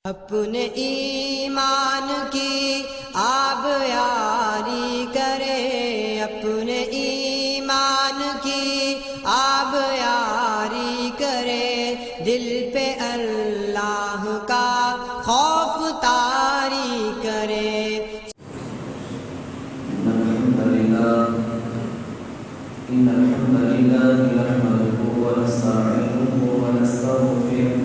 اپنے ایمان کی آب یاری کرے، اپنے ایمان کی آب یاری کرے، دل پہ اللہ کا خوف طاری کرے۔ إن الحمد لله نحمده ونستعينه ونستغفره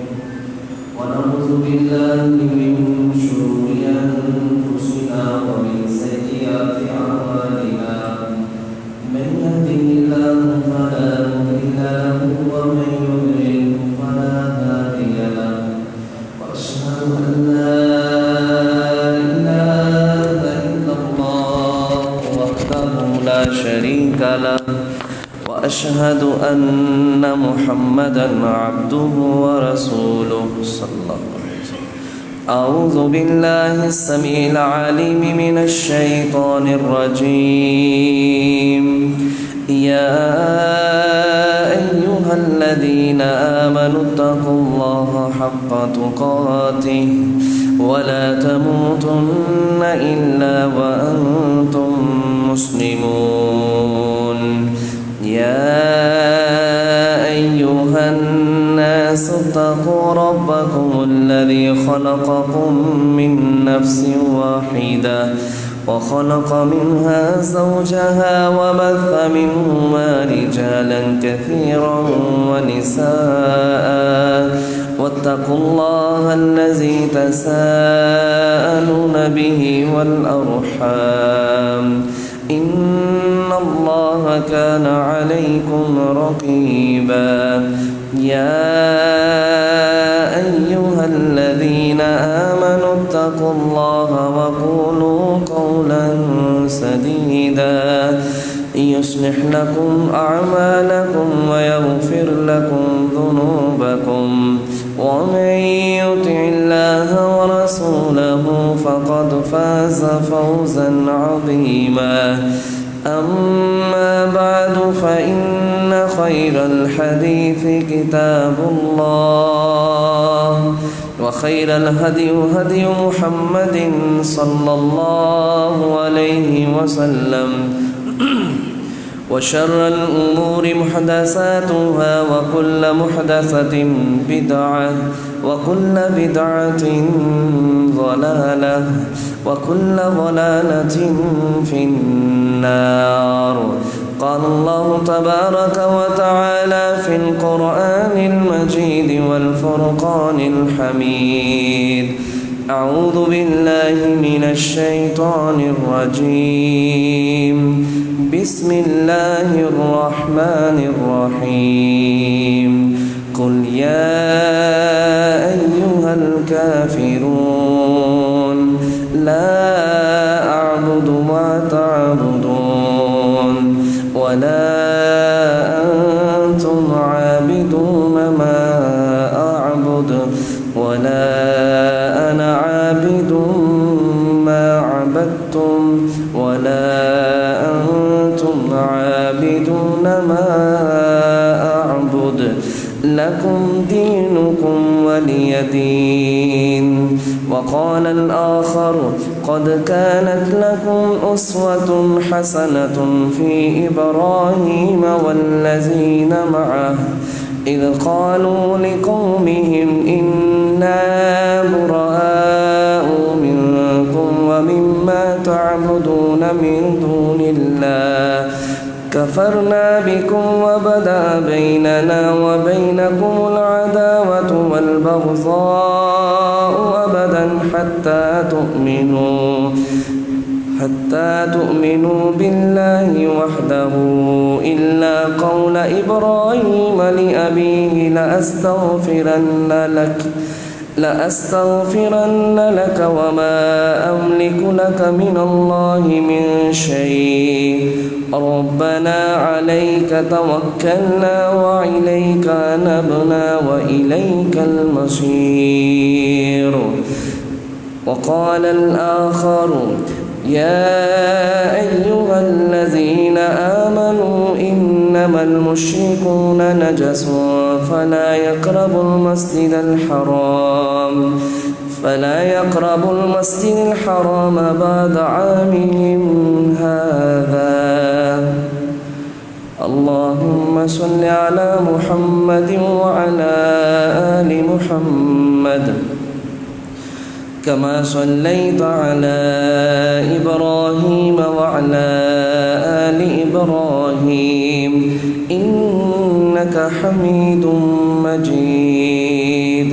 ونعوذ بالله من شرور أنفسنا ومن سيئات أعمالنا، من يهده الله فلا مضل له ومن يضلل فلا هادي له، وأشهد أن لا إله إلا الله وحده لا شريك له، وأشهد أن محمدًا عبده ورسوله صلى الله عليه وسلم. أعوذ بالله السميع العليم من الشيطان الرجيم. يا أيها الذين آمنوا اتقوا الله حق تقاته ولا تموتن إلا وأنتم مسلمون. يا أيها الناس اتقوا ربكم الذي خلقكم من نفس واحدة وخلق منها زوجها وبث منهما رجالا كثيرا ونساء، واتقوا الله الذي تساءلون به والأرحام، إن الله كان عليكم رقيبا. يا أيها الذين آمنوا اتقوا الله وقولوا قولا سديدا يصلح لكم أعمالكم ويغفر لكم ذنوبكم، ومن يطع الله ورسوله فقد فاز فوزا عظيما. أما بعد فإن خير الحديث كتاب الله، وخير الهدي هدي محمد صلى الله عليه وسلم، وشر الأمور محدثاتها وكل محدثة بدعة وكل بدعة ضلالة وكل ضلالة في النار. قال الله تبارك وتعالى في القرآن المجيد والفرقان الحميد: أعوذ بالله من الشيطان الرجيم، بسم الله الرحمن الرحيم. قل يا أيها الكافرون لا أعبد ما تعبدون ولا أنتم عابدون ما أعبد ولا أنا عابد ما عبدتم ولا أنتم عابدون ما أعبد، لكم دينكم ولي دين. وقال الآخر: قد كانت لكم أسوة حسنة في إبراهيم والذين معه إذ قالوا لقومهم إنا براء منكم ومما تعبدون من دون الله كفرنا بكم وبدأ بيننا وبينكم العداوة والبغضاء أبدا حتى تؤمنوا بالله وحده إلا قول إبراهيم لأبيه لأستغفرن لك وما أملك لك من الله من شيء، ربنا عليك توكلنا وإليك أنبنا وإليك المصير. وقال الآخر: يا أيها الذين آمنوا إنما المشركون نجس فلا يقربوا المسجد الحرام فلا يقربوا المسجد الحرام بعد عامهم هذا اللهم صل على محمد وعلى آل محمد كما صليت على إبراهيم وعلى آل إبراهيم إنك حميد مجيد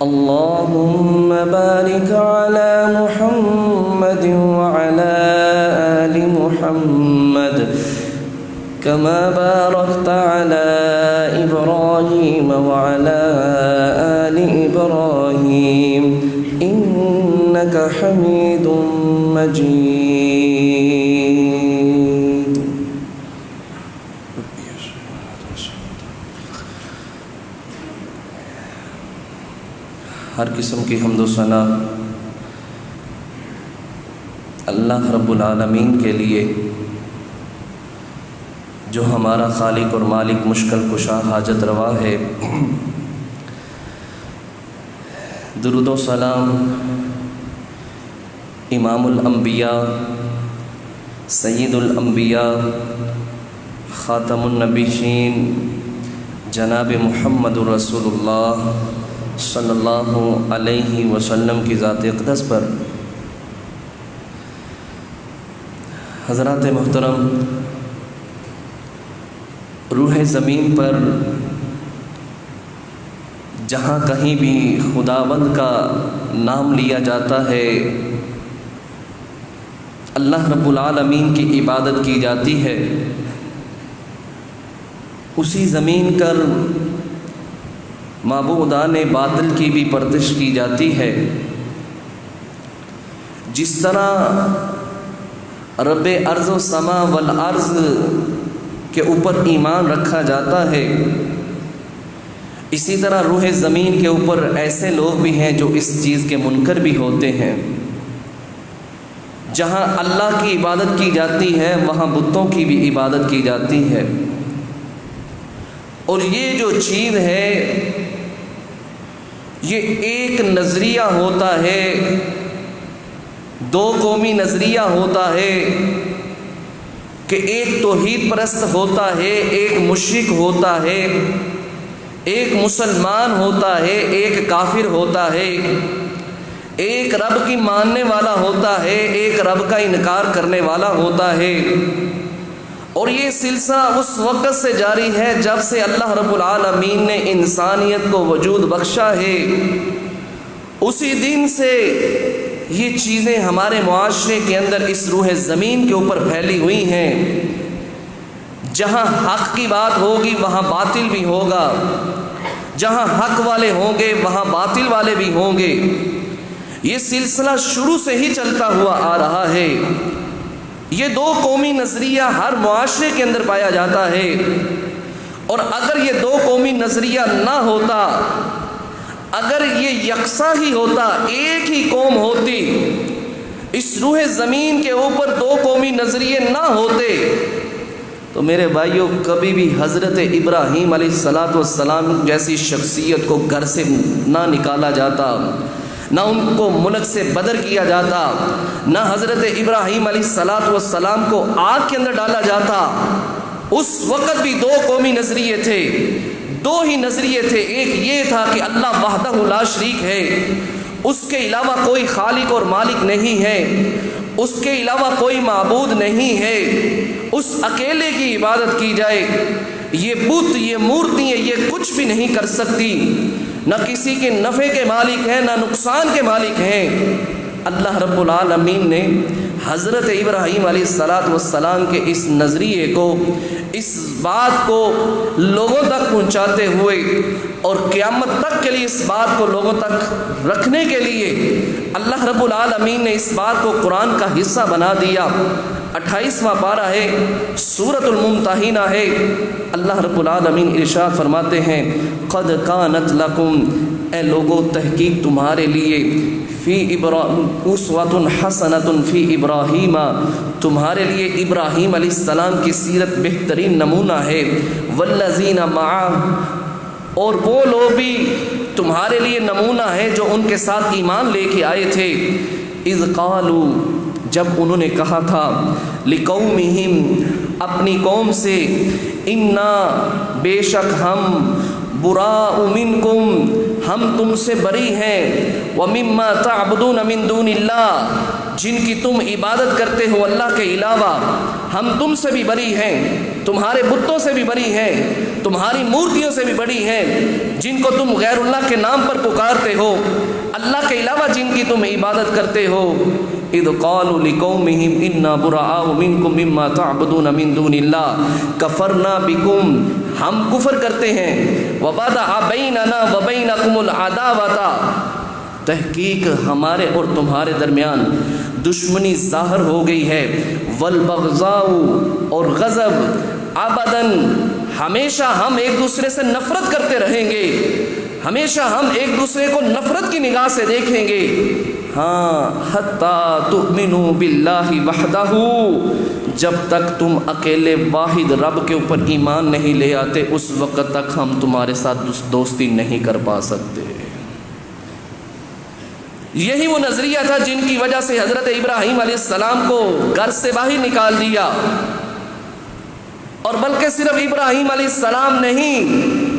اللهم بارك على محمد وعلى آل محمد كما باركت على إبراهيم وعلى آل إبراهيم إنك حميد مجيد. ہر قسم کی حمد و ثنا اللہ رب العالمین کے لیے جو ہمارا خالق اور مالک، مشکل کشا، حاجت روا ہے. درود و سلام امام الانبیاء، سید الانبیاء، خاتم النبیین جناب محمد رسول اللہ صلی اللہ علیہ وسلم کی ذات اقدس پر. حضرات محترم، روح زمین پر جہاں کہیں بھی خداوند کا نام لیا جاتا ہے، اللہ رب العالمین کی عبادت کی جاتی ہے، اسی زمین پر معبودان باطل کی بھی پرستش کی جاتی ہے. جس طرح رب ارض و سما والارض کے اوپر ایمان رکھا جاتا ہے، اسی طرح روح زمین کے اوپر ایسے لوگ بھی ہیں جو اس چیز کے منکر بھی ہوتے ہیں. جہاں اللہ کی عبادت کی جاتی ہے وہاں بتوں کی بھی عبادت کی جاتی ہے. اور یہ جو چیز ہے یہ ایک نظریہ ہوتا ہے، دو قومی نظریہ ہوتا ہے کہ ایک توحید پرست ہوتا ہے، ایک مشرک ہوتا ہے، ایک مسلمان ہوتا ہے، ایک کافر ہوتا ہے، ایک رب کی ماننے والا ہوتا ہے، ایک رب کا انکار کرنے والا ہوتا ہے. اور یہ سلسلہ اس وقت سے جاری ہے جب سے اللہ رب العالمین نے انسانیت کو وجود بخشا ہے. اسی دن سے یہ چیزیں ہمارے معاشرے کے اندر اس روح زمین کے اوپر پھیلی ہوئی ہیں. جہاں حق کی بات ہوگی وہاں باطل بھی ہوگا، جہاں حق والے ہوں گے وہاں باطل والے بھی ہوں گے. یہ سلسلہ شروع سے ہی چلتا ہوا آ رہا ہے. یہ دو قومی نظریہ ہر معاشرے کے اندر پایا جاتا ہے. اور اگر یہ دو قومی نظریہ نہ ہوتا، اگر یہ یکساں ہی ہوتا، ایک ہی قوم ہوتی، اس روح زمین کے اوپر دو قومی نظریے نہ ہوتے تو میرے بھائیوں کبھی بھی حضرت ابراہیم علیہ السلام جیسی شخصیت کو گھر سے نہ نکالا جاتا، نہ ان کو ملک سے بدر کیا جاتا، نہ حضرت ابراہیم علیہ السلام کو آگ کے اندر ڈالا جاتا. اس وقت بھی دو قومی نظریے تھے، دو ہی نظریے تھے. ایک یہ تھا کہ اللہ وحدہ لا شریک ہے، اس کے علاوہ کوئی خالق اور مالک نہیں ہے، اس کے علاوہ کوئی معبود نہیں ہے، اس اکیلے کی عبادت کی جائے. یہ بت، یہ مورتیاں، یہ کچھ بھی نہیں کر سکتی، نہ کسی کے نفع کے مالک ہیں نہ نقصان کے مالک ہیں. اللہ رب العالمین نے حضرت ابراہیم علیہ السلام کے اس نظریے کو، اس بات کو لوگوں تک پہنچاتے ہوئے اور قیامت تک کے لیے اس بات کو لوگوں تک رکھنے کے لیے اللہ رب العالمین نے اس بات کو قرآن کا حصہ بنا دیا. 28واں پارہ ہے، سورۃ الممتحنہ ہے. اللہ رب العالمین ارشاد فرماتے ہیں قد کانت لکم، اے لوگو تحقیق تمہارے لیے، فی اسوۃ حسنۃ فی ابراہیم، تمہارے لیے ابراہیم علیہ السلام کی سیرت بہترین نمونہ ہے. والذین معہ، اور وہ لوگ بھی تمہارے لیے نمونہ ہے جو ان کے ساتھ ایمان لے کے آئے تھے. اذ قالوا جب انہوں نے کہا تھا لقومہم اپنی قوم سے انا بے شک ہم براء منکم ہم تم سے بری ہیں ومما تعبدون من دون اللہ جن کی تم عبادت کرتے ہو اللہ کے علاوہ ہم تم سے بھی بری ہیں تمہارے بتوں سے بھی بری ہیں تمہاری مورتیوں سے بھی بری ہیں جن کو تم غیر اللہ کے نام پر پکارتے ہو اللہ کے علاوہ جن کی تم عبادت کرتے ہو. اذ قالوا لقومہم انا براء منکم مما تعبدون من دون اللہ کفرنا بکم ہم کفر کرتے ہیں وبدا بیننا وبینکم العداوۃ تحقیق ہمارے اور تمہارے درمیان دشمنی ظاہر ہو گئی ہے والبغضاء اور غضب ابداً ہمیشہ ہم ایک دوسرے سے نفرت کرتے رہیں گے ہمیشہ ہم ایک دوسرے کو نفرت کی نگاہ سے دیکھیں گے. ہاں حتی تؤمنوا باللہ وحدہ جب تک تم اکیلے واحد رب کے اوپر ایمان نہیں لے آتے اس وقت تک ہم تمہارے ساتھ دوستی نہیں کر پا سکتے. یہی وہ نظریہ تھا جن کی وجہ سے حضرت ابراہیم علیہ السلام کو گھر سے باہر نکال دیا. اور بلکہ صرف ابراہیم علیہ السلام نہیں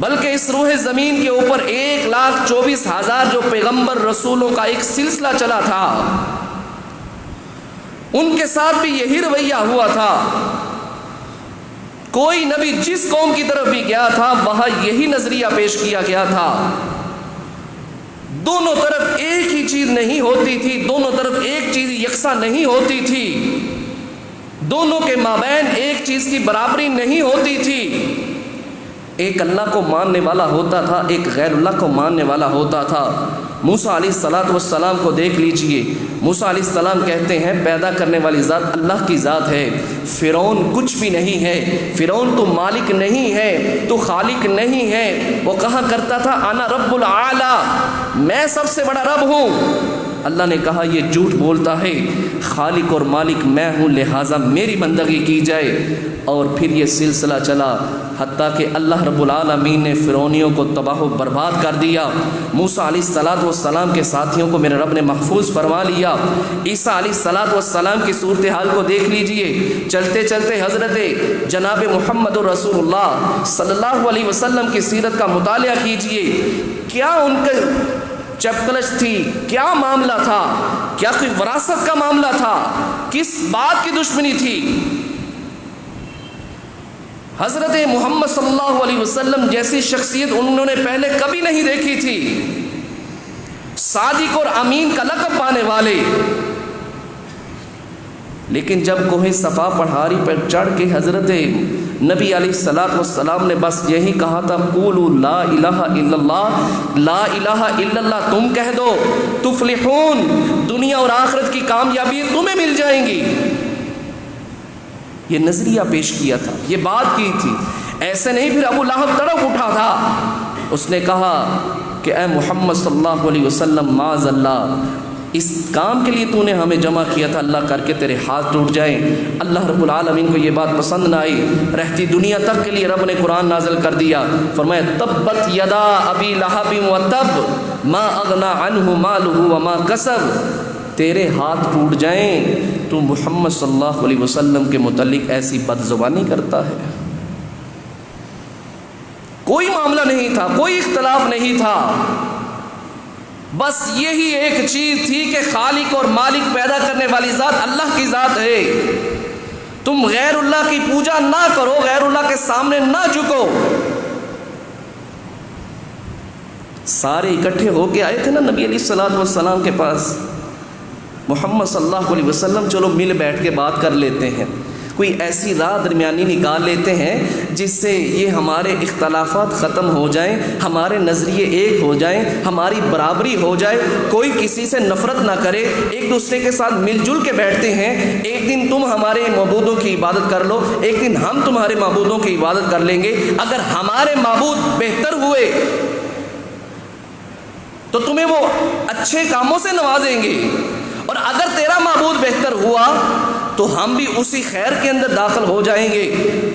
بلکہ اس روح زمین کے اوپر 1,24,000 جو پیغمبر رسولوں کا ایک سلسلہ چلا تھا ان کے ساتھ بھی یہی رویہ ہوا تھا. کوئی نبی جس قوم کی طرف بھی گیا تھا وہاں یہی نظریہ پیش کیا گیا تھا. دونوں طرف ایک ہی چیز نہیں ہوتی تھی دونوں طرف ایک چیز یکساں نہیں ہوتی تھی دونوں کے مابین ایک چیز کی برابری نہیں ہوتی تھی. ایک اللہ کو ماننے والا ہوتا تھا ایک غیر اللہ کو ماننے والا ہوتا تھا. موسیٰ علیہ السلام کو دیکھ لیجئے. موسیٰ علیہ السلام کہتے ہیں پیدا کرنے والی ذات اللہ کی ذات ہے. فرعون کچھ بھی نہیں ہے. فرعون تو مالک نہیں ہے تو خالق نہیں ہے. وہ کہا کرتا تھا انا رب العالی میں سب سے بڑا رب ہوں. اللہ نے کہا یہ جھوٹ بولتا ہے خالق اور مالک میں ہوں لہٰذا میری بندگی کی جائے. اور پھر یہ سلسلہ چلا حتیٰ کہ اللہ رب العالمین نے فرعونیوں کو تباہ و برباد کر دیا. موسیٰ علیہ السلام کے ساتھیوں کو میرے رب نے محفوظ فرما لیا. عیسیٰ علیہ السلام کی صورتحال کو دیکھ لیجئے. چلتے چلتے حضرت جناب محمد رسول اللہ صلی اللہ علیہ وسلم کی سیرت کا مطالعہ کیجئے. کیا ان کے چپکلش تھی کیا معاملہ تھا کیا کوئی وراثت کا معاملہ تھا کس بات کی دشمنی تھی. حضرت محمد صلی اللہ علیہ وسلم جیسی شخصیت انہوں نے پہلے کبھی نہیں دیکھی تھی. صادق اور امین کا لقب پانے والے. لیکن جب کوہ صفا پہاڑی پر چڑھ کے حضرت نبی علیہ السلام نے بس یہی کہا تھا قولوا لا الہ الا اللہ لا الہ الا اللہ تم کہہ دو تفلحون دنیا اور آخرت کی کامیابی تمہیں مل جائیں گی. یہ نظریہ پیش کیا تھا یہ بات کی تھی. ایسے نہیں پھر ابو لہب تڑپ اٹھا تھا. اس نے کہا کہ اے محمد صلی اللہ علیہ وسلم معاذ اللہ اس کام کے لیے تو نے ہمیں جمع کیا تھا اللہ کر کے تیرے ہاتھ ٹوٹ جائیں. اللہ رب العالمین کو یہ بات پسند نہ آئی. رہتی دنیا تک کے لیے رب نے قرآن نازل کر دیا. فرمایا تبت یدا ابی لہب وتب ما اغنی عنہ مالہ وما کسب تیرے ہاتھ ٹوٹ جائیں تو محمد صلی اللہ علیہ وسلم کے متعلق ایسی بد زبانی کرتا ہے. کوئی معاملہ نہیں تھا کوئی اختلاف نہیں تھا. بس یہی ایک چیز تھی کہ خالق اور مالک پیدا کرنے والی ذات اللہ کی ذات ہے. تم غیر اللہ کی پوجا نہ کرو غیر اللہ کے سامنے نہ جھکو. سارے اکٹھے ہو کے آئے تھے نا نبی علیہ السلام کے پاس. محمد صلی اللہ علیہ وسلم چلو مل بیٹھ کے بات کر لیتے ہیں کوئی ایسی راہ درمیانی نکال لیتے ہیں جس سے یہ ہمارے اختلافات ختم ہو جائیں ہمارے نظریے ایک ہو جائیں ہماری برابری ہو جائے کوئی کسی سے نفرت نہ کرے ایک دوسرے کے ساتھ مل جل کے بیٹھتے ہیں. ایک دن تم ہمارے معبودوں کی عبادت کر لو ایک دن ہم تمہارے معبودوں کی عبادت کر لیں گے. اگر ہمارے معبود بہتر ہوئے تو تمہیں وہ اچھے کاموں سے نوازیں گے اور اگر تیرا معبود بہتر ہوا تو ہم بھی اسی خیر کے اندر داخل ہو جائیں گے۔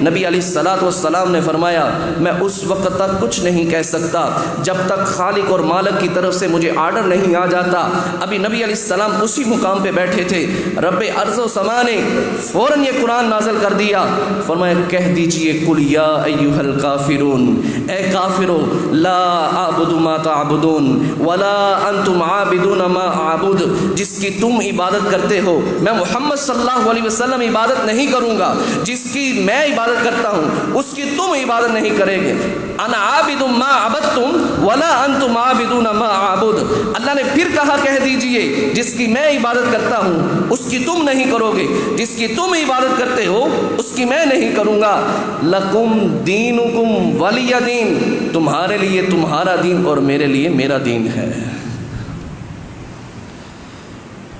نبی علیہ الصلوۃ والسلام نے فرمایا میں اس وقت تک کچھ نہیں کہہ سکتا جب تک خالق اور مالک کی طرف سے مجھے آرڈر نہیں آ جاتا۔ ابھی نبی علیہ السلام اسی مقام پہ بیٹھے تھے، رب ارض و سما نے فوراً یہ قرآن نازل کر دیا، فرمایا کہہ دیجئے قل یا ایھا الکافرون، اے کافرو لا اعبد ما تعبدون ولا انتم عابدون ما اعبد، جس کی تم عبادت کرتے ہو میں محمد صلی اللہ علیہ وسلم عبادت نہیں کروں گا، جس کی میں عبادت کرتا ہوں اس کی تم عبادت نہیں کرے گے۔ انا عابد ما عبدتم ولا انتم عابدون ما اعبد، اللہ نے پھر کہا کہہ دیجئے جس کی میں عبادت کرتا ہوں اس کی تم نہیں کرو گے، جس کی تم عبادت کرتے ہو اس کی میں نہیں کروں گا۔ لکم دینکم ولی دین، تمہارے لیے تمہارا دین اور میرے لیے میرا دین ہے،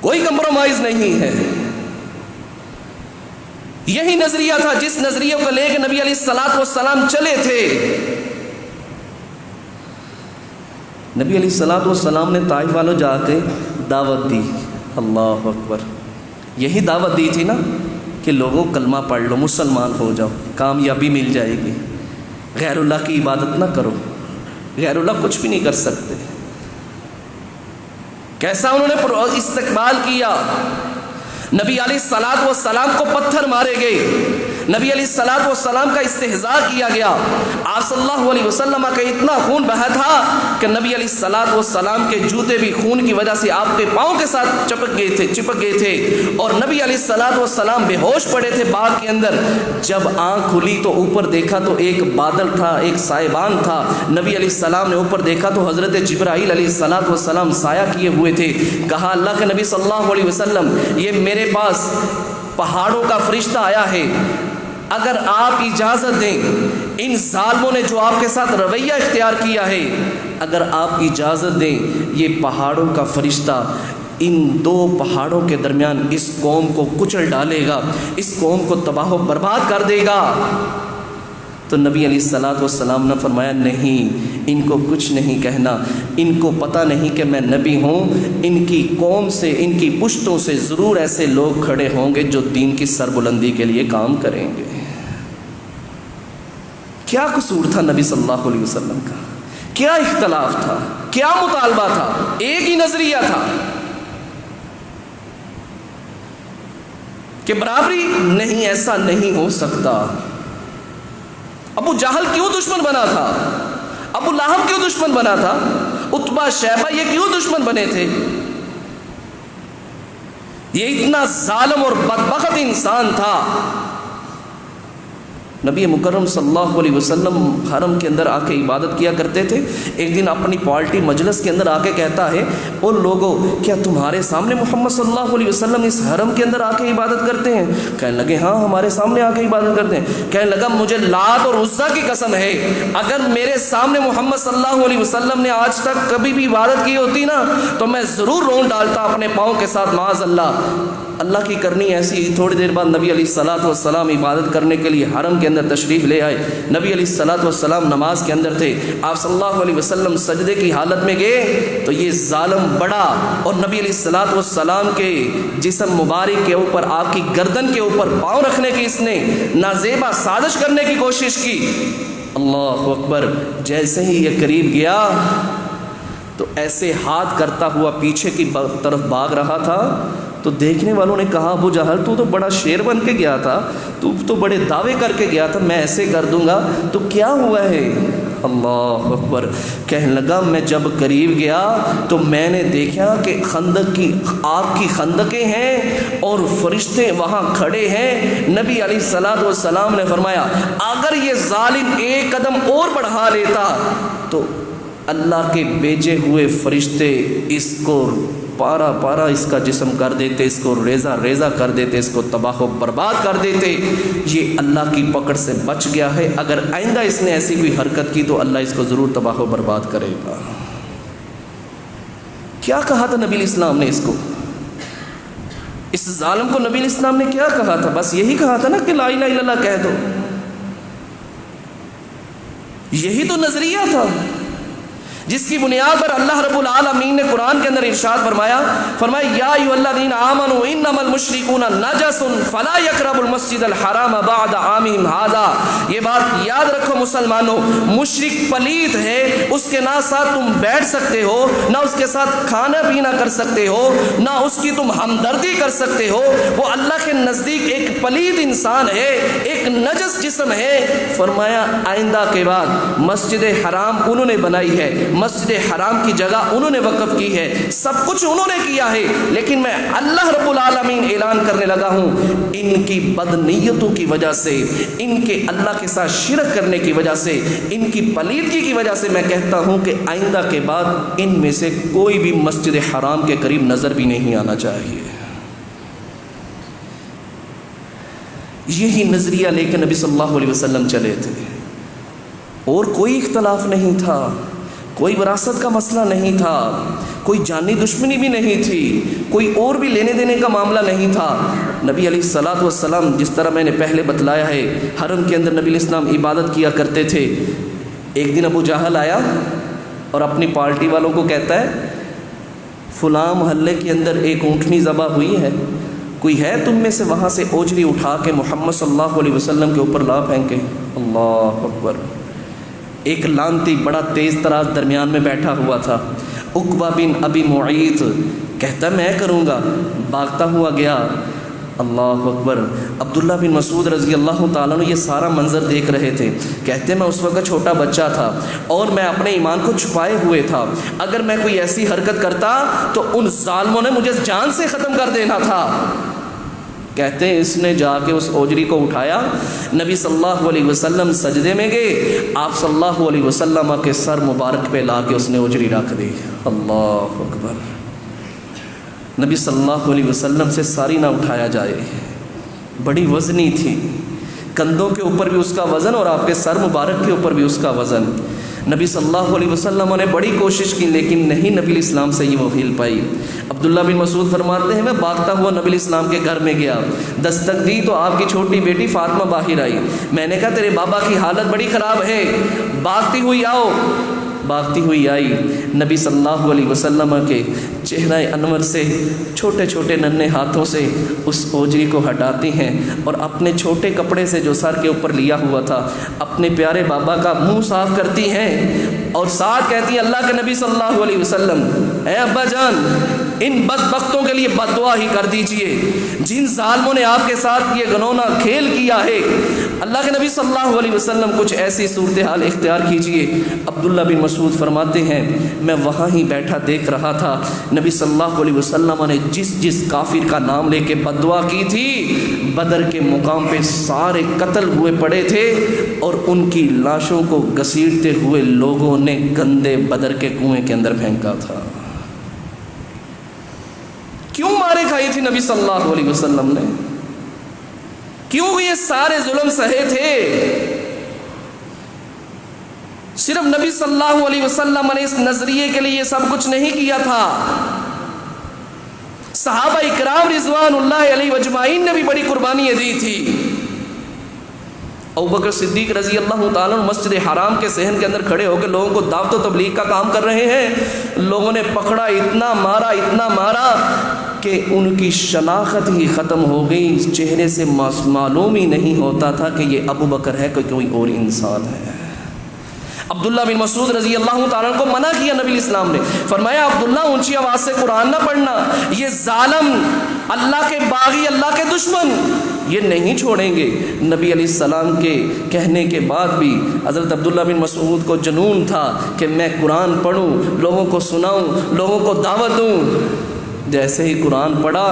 کوئی کمپرومائز نہیں ہے۔ یہی نظریہ تھا جس نظریے کو لے کے نبی علیہ الصلوۃ والسلام چلے تھے۔ نبی علیہ الصلوۃ والسلام نے طائف والوں جا کے دعوت دی، اللہ اکبر، یہی دعوت دی تھی نا کہ لوگوں کلمہ پڑھ لو، مسلمان ہو جاؤ، کامیابی مل جائے گی، غیر اللہ کی عبادت نہ کرو، غیر اللہ کچھ بھی نہیں کر سکتے۔ کیسا انہوں نے استقبال کیا، نبی علیہ الصلوۃ والسلام کو پتھر مارے گئے، نبی علیہ الصلوۃ والسلام کا استہزاء کیا گیا، آپ صلی اللہ علیہ وسلم کا اتنا خون بہا تھا کہ نبی علیہ الصلوۃ والسلام کے جوتے بھی خون کی وجہ سے آپ کے پاؤں کے ساتھ چپک گئے تھے، اور نبی علیہ الصلوۃ والسلام بے ہوش پڑے تھے باغ کے اندر۔ جب آنکھ کھلی تو اوپر دیکھا تو ایک بادل تھا، ایک سائبان تھا، نبی علیہ السلام نے اوپر دیکھا تو حضرت جبرائیل علیہ الصلوۃ والسلام سایہ کیے ہوئے تھے۔ کہا اللہ کے نبی صلی اللہ علیہ وسلم یہ میرے پاس پہاڑوں کا فرشتہ آیا ہے، اگر آپ اجازت دیں، ان ظالموں نے جو آپ کے ساتھ رویہ اختیار کیا ہے، اگر آپ اجازت دیں یہ پہاڑوں کا فرشتہ ان دو پہاڑوں کے درمیان اس قوم کو کچل ڈالے گا، اس قوم کو تباہ و برباد کر دے گا۔ تو نبی علیہ الصلوۃ والسلام نے فرمایا نہیں، ان کو کچھ نہیں کہنا، ان کو پتہ نہیں کہ میں نبی ہوں، ان کی قوم سے، ان کی پشتوں سے ضرور ایسے لوگ کھڑے ہوں گے جو دین کی سربلندی کے لیے کام کریں گے۔ کیا قصور تھا نبی صلی اللہ علیہ وسلم کا، کیا اختلاف تھا، کیا مطالبہ تھا، ایک ہی نظریہ تھا کہ برابری نہیں، ایسا نہیں ہو سکتا۔ ابو جہل کیوں دشمن بنا تھا، ابو لہب کیوں دشمن بنا تھا، عتبہ شیبہ یہ کیوں دشمن بنے تھے؟ یہ اتنا ظالم اور بدبخت انسان تھا۔ نبی مکرم صلی اللہ علیہ وسلم حرم کے اندر آ کے عبادت کیا کرتے تھے۔ ایک دن اپنی پارٹی مجلس کے اندر آ کے کہتا ہے ان لوگوں کیا تمہارے سامنے محمد صلی اللہ علیہ وسلم اس حرم کے اندر آ کے عبادت کرتے ہیں؟ کہنے لگے ہاں ہمارے سامنے آ کے عبادت کرتے ہیں۔ کہنے لگا مجھے لات اور عزا کی قسم ہے اگر میرے سامنے محمد صلی اللہ علیہ وسلم نے آج تک کبھی بھی عبادت کی ہوتی نا تو میں ضرور رون ڈالتا اپنے پاؤں کے ساتھ، معاذ اللہ۔ اللہ کی کرنی ایسی، تھوڑی دیر بعد نبی علیہ الصلوۃ والسلام عبادت کرنے کے لیے حرم کے اندر تشریف لے آئے۔ نبی علیہ الصلوۃ والسلام نماز کے اندر تھے، آپ صلی اللہ علیہ وسلم سجدے کی حالت میں گئے تو یہ ظالم بڑا اور نبی علیہ الصلوۃ والسلام کے جسم مبارک کے اوپر، آپ کی گردن کے اوپر پاؤں رکھنے کی اس نے نازیبا سازش کرنے کی کوشش کی۔ اللہ اکبر، جیسے ہی یہ قریب گیا تو ایسے ہاتھ کرتا ہوا پیچھے کی طرف بھاگ رہا تھا تو دیکھنے والوں نے کہا ابو جہل تو بڑا شیر بن کے گیا تھا، تو بڑے دعوے کر کے گیا تھا میں ایسے کر دوں گا، تو کیا ہوا ہے؟ اللہ اکبر، کہنے لگا میں جب قریب گیا تو میں نے دیکھا کہ خندق کی آگ کی خندقیں ہیں اور فرشتے وہاں کھڑے ہیں۔ نبی علیہ الصلوۃ والسلام نے فرمایا اگر یہ ظالم ایک قدم اور بڑھا لیتا تو اللہ کے بھیجے ہوئے فرشتے اس کو پارا پارا اس کا جسم کر دیتے، اس کو ریزہ ریزہ کر دیتے، اس کو تباہ و برباد کر دیتے۔ یہ اللہ کی پکڑ سے بچ گیا ہے، اگر آئندہ اس نے ایسی کوئی حرکت کی تو اللہ اس کو ضرور تباہ و برباد کرے گا۔ کیا کہا تھا نبی الاسلام نے اس کو، اس ظالم کو نبی الاسلام نے کیا کہا تھا؟ بس یہی کہا تھا نا کہ لا الہ الا اللہ کہہ دو، یہی تو نظریہ تھا جس کی بنیاد پر اللہ رب العالمین نے قرآن قرآن کے اندر ارشاد فرمایا یا ایھاالذین آمنوا انما المشرکون نجس فلا یقربوا المسجد الحرام بعد عامہم ھذا. یہ بات یاد رکھو مسلمانوں، مشرک پلید ہے، اس کے نہ ساتھ تم بیٹھ سکتے ہو، نہ اس کے ساتھ کھانا پینا کر سکتے ہو، نہ اس کی تم ہمدردی کر سکتے ہو. وہ اللہ کے نزدیک ایک پلید انسان ہے، ایک نجس جسم ہے. فرمایا آئندہ کے بعد مسجد حرام انہوں نے بنائی ہے، مسجد حرام کی جگہ انہوں نے وقف کی ہے، سب کچھ انہوں نے کیا ہے، لیکن میں اللہ رب العالمین اعلان کرنے لگا ہوں ان کی بدنیتوں کی وجہ سے، ان کے اللہ کے ساتھ شرک کرنے کی وجہ سے، ان کی پلیدگی کی وجہ سے میں کہتا ہوں کہ آئندہ کے بعد ان میں سے کوئی بھی مسجد حرام کے قریب نظر بھی نہیں آنا چاہیے. یہی نظریہ لے کے نبی صلی اللہ علیہ وسلم چلے تھے، اور کوئی اختلاف نہیں تھا، کوئی وراثت کا مسئلہ نہیں تھا، کوئی جانی دشمنی بھی نہیں تھی، کوئی اور بھی لینے دینے کا معاملہ نہیں تھا. نبی علیہ الصلوۃ والسلام جس طرح میں نے پہلے بتلایا ہے، حرم کے اندر نبی علیہ السلام عبادت کیا کرتے تھے. ایک دن ابو جہل آیا اور اپنی پارٹی والوں کو کہتا ہے فلاں محلے کے اندر ایک اونٹنی ذبح ہوئی ہے، کوئی ہے تم میں سے وہاں سے اوجری اٹھا کے محمد صلی اللہ علیہ وسلم کے اوپر لا پھینکے. اللہ اکبر. ایک لانتی بڑا تیز تراز درمیان میں بیٹھا ہوا تھا، عقبہ بن ابی معیط، کہتا میں کروں گا، بھاگتا ہوا گیا. اللہ اکبر. عبداللہ بن مسعود رضی اللہ تعالیٰ عنہ یہ سارا منظر دیکھ رہے تھے. کہتے میں اس وقت چھوٹا بچہ تھا اور میں اپنے ایمان کو چھپائے ہوئے تھا، اگر میں کوئی ایسی حرکت کرتا تو ان ظالموں نے مجھے جان سے ختم کر دینا تھا. کہتے ہیں اس نے جا کے اس اوجری کو اٹھایا، نبی صلی اللہ علیہ وسلم سجدے میں گئے، آپ صلی اللہ علیہ وسلم کے سر مبارک پہ لا کے اس نے اوجری رکھ دی. اللہ اکبر. نبی صلی اللہ علیہ وسلم سے ساری نہ اٹھایا جائے، بڑی وزنی تھی، کندھوں کے اوپر بھی اس کا وزن اور آپ کے سر مبارک کے اوپر بھی اس کا وزن. نبی صلی اللہ علیہ وسلم نے بڑی کوشش کی لیکن نہیں نبی الاسلام سے یہ وہ ہل پائی. عبداللہ بن مسعود فرماتے ہیں میں بھاگتا ہوا نبی الاسلام کے گھر میں گیا، دستک دی تو آپ کی چھوٹی بیٹی فاطمہ باہر آئی. میں نے کہا تیرے بابا کی حالت بڑی خراب ہے، بھاگتی ہوئی آؤ. بھاگتی ہوئی آئی، نبی صلی اللہ علیہ وسلم کے چہرہ انور سے چھوٹے چھوٹے ننھے ہاتھوں سے اس اوجری کو ہٹاتی ہیں اور اپنے چھوٹے کپڑے سے جو سر کے اوپر لیا ہوا تھا اپنے پیارے بابا کا منہ صاف کرتی ہیں اور ساتھ کہتی ہیں اللہ کے نبی صلی اللہ علیہ وسلم اے ابا جان ان بدبختوں کے لیے بد دعا ہی کر دیجئے جن ظالموں نے آپ کے ساتھ یہ گنونا کھیل کیا ہے. اللہ کے نبی صلی اللہ علیہ وسلم کچھ ایسی صورتحال اختیار کیجئے. عبداللہ بن مسعود فرماتے ہیں میں وہاں ہی بیٹھا دیکھ رہا تھا، نبی صلی اللہ علیہ وسلم نے جس کافر کا نام لے کے بد دعا کی تھی بدر کے مقام پہ سارے قتل ہوئے پڑے تھے اور ان کی لاشوں کو گھسیٹتے ہوئے لوگوں نے گندے بدر کے کنویں کے اندر پھینکا تھا. کیوں مارے کھائی تھی نبی صلی اللہ علیہ وسلم نے؟ کیوں یہ سارے ظلم سہے تھے؟ صرف نبی صلی اللہ علیہ وسلم نے اس نظریے کے لیے یہ سب کچھ نہیں کیا تھا، صحابہ اکرام رضوان اللہ علیہ اجمعین نے بھی بڑی قربانیاں دی تھی. ابوبکر صدیق رضی اللہ تعالیٰ مسجد حرام کے صحن کے اندر کھڑے ہو کے لوگوں کو دعوت و تبلیغ کا کام کر رہے ہیں. لوگوں نے پکڑا، اتنا مارا کہ ان کی شناخت ہی ختم ہو گئی، چہرے سے معلوم ہی نہیں ہوتا تھا کہ یہ ابوبکر ہے کہ کوئی اور انسان ہے. عبداللہ بن مسعود رضی اللہ تعالیٰ کو منع کیا نبی الاسلام نے، فرمایا عبداللہ اونچی آواز سے قرآن نہ پڑھنا، یہ ظالم اللہ کے باغی اللہ کے دشمن یہ نہیں چھوڑیں گے. نبی علیہ السلام کے کہنے کے بعد بھی حضرت عبداللہ بن مسعود کو جنون تھا کہ میں قرآن پڑھوں، لوگوں کو سناؤں، لوگوں کو دعوت دوں. جیسے ہی قرآن پڑھا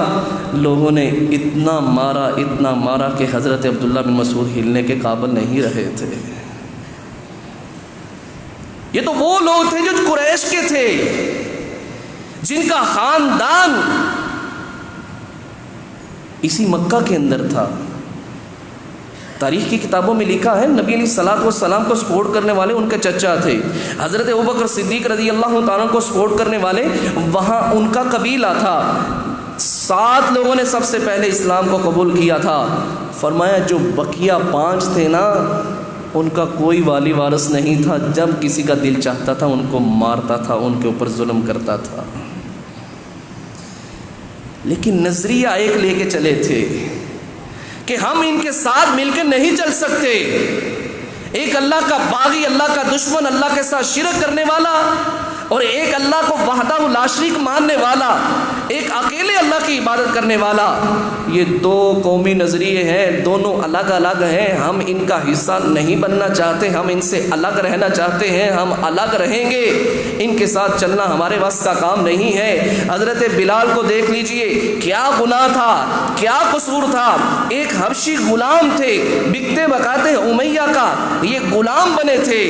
لوگوں نے اتنا مارا کہ حضرت عبداللہ بن مسعود ہلنے کے قابل نہیں رہے تھے. یہ تو وہ لوگ تھے جو قریش کے تھے، جن کا خاندان اسی مکہ کے اندر تھا. تاریخ کی کتابوں میں لکھا ہے نبی علیہ الصلوۃ والسلام کو سپورٹ کرنے والے ان کے چچا تھے. حضرت ابوبکر صدیق رضی اللہ تعالیٰ کو سپورٹ کرنے والے وہاں ان کا قبیلہ تھا. 7 لوگوں نے سب سے پہلے اسلام کو قبول کیا تھا. فرمایا جو بقیہ 5 تھے نا ان کا کوئی والی وارث نہیں تھا، جب کسی کا دل چاہتا تھا ان کو مارتا تھا، ان کے اوپر ظلم کرتا تھا. لیکن نظریہ ایک لے کے چلے تھے کہ ہم ان کے ساتھ مل کے نہیں چل سکتے. ایک اللہ کا باغی، اللہ کا دشمن، اللہ کے ساتھ شرک کرنے والا، اور ایک اللہ کو وحدہ لا شریک ماننے والا، ایک اکیلے اللہ کی عبادت کرنے والا. یہ دو قومی نظریے ہیں، دونوں الگ الگ ہیں. ہم ان کا حصہ نہیں بننا چاہتے، ہم ان سے الگ رہنا چاہتے ہیں. ہم الگ رہیں گے، ان کے ساتھ چلنا ہمارے واسطے کا کام نہیں ہے. حضرت بلال کو دیکھ لیجئے، کیا گناہ تھا، کیا قصور تھا. ایک حبشی غلام تھے، بکتے بکاتے امیہ کا یہ غلام بنے تھے.